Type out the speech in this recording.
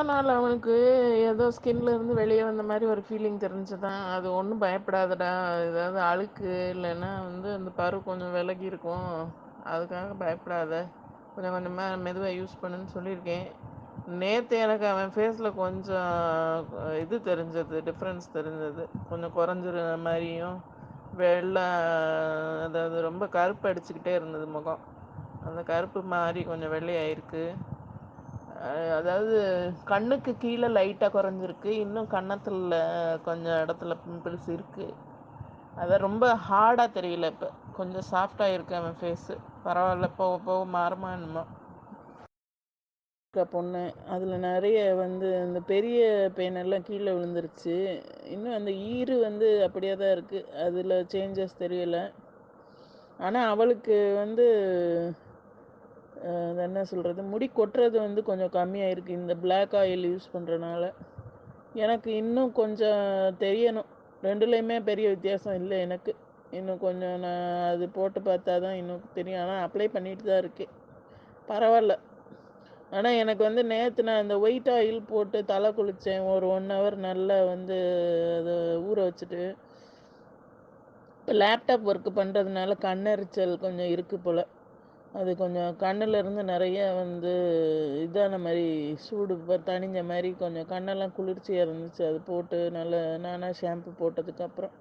நாள் அவனுக்கு ஏதோ ஸ்கின்ல இருந்து வெளியே வந்த மாதிரி ஒரு ஃபீலிங் தெரிஞ்சுதான். அது ஒன்றும் பயப்படாதடா, ஏதாவது அழுக்கு இல்லைன்னா அந்த பரு கொஞ்சம் விலகி இருக்கும், அதுக்காக பயப்படாத, கொஞ்சம் கொஞ்சமாக மெதுவாக யூஸ் பண்ணுன்னு சொல்லியிருக்கேன். நேற்று எனக்கு அவன் ஃபேஸில் கொஞ்சம் இது தெரிஞ்சது, டிஃப்ரென்ஸ் தெரிஞ்சது, கொஞ்சம் குறைஞ்சிற மாதிரியும் வெள்ளை, அதாவது ரொம்ப கருப்பு அடிச்சுக்கிட்டே இருந்தது முகம். அந்த கருப்பு மாதிரி கொஞ்சம் வெள்ளையாயிருக்கு. அதாவது கண்ணுக்கு கீழே லைட்டாக குறைஞ்சிருக்கு, இன்னும் கன்னத்தில் கொஞ்சம் இடத்துல பிம்பிள்ஸ் இருக்குது. அதான் ரொம்ப ஹார்டாக தெரியல, இப்போ கொஞ்சம் சாஃப்டாக இருக்கு அவன் ஃபேஸு. பரவாயில்ல, போக போக மாறுமா என்னமோ. பொண்ணு அதில் நிறைய அந்த பெரிய பேனெல்லாம் கீழே விழுந்துருச்சு. இன்னும் அந்த ஈறு அப்படியே தான் இருக்குது, அதில் சேஞ்சஸ் தெரியல. ஆனால் அவளுக்கு அது என்ன சொல்கிறது, முடி கொட்டுறது கொஞ்சம் கம்மியாக இருக்குது இந்த பிளாக் ஆயில் யூஸ் பண்ணுறனால. எனக்கு இன்னும் கொஞ்சம் தெரியணும், ரெண்டுலேயுமே பெரிய வித்தியாசம் இல்லை எனக்கு. இன்னும் கொஞ்சம் நான் அது போட்டு பார்த்தா தான் இன்னும் தெரியும். ஆனால் அப்ளை பண்ணிட்டு தான் இருக்கேன், பரவாயில்ல. ஆனால் எனக்கு நேற்று நான் அந்த ஒயிட் ஆயில் போட்டு தலை குளித்தேன், ஒரு 1 ஹவர் நல்லா அதை ஊற வச்சுட்டு. இப்போ லேப்டாப் ஒர்க்கு பண்ணுறதுனால கண்ணெரிச்சல் கொஞ்சம் இருக்குது போல். அது கொஞ்சம் கண்ணிலேருந்து நிறைய இதான மாதிரி, சூடு தணிஞ்ச மாதிரி கொஞ்சம் கண்ணெல்லாம் குளிர்ச்சியாக இருந்துச்சு. அது போட்டு நல்லா நானாக ஷாம்பு போட்டதுக்கப்புறம்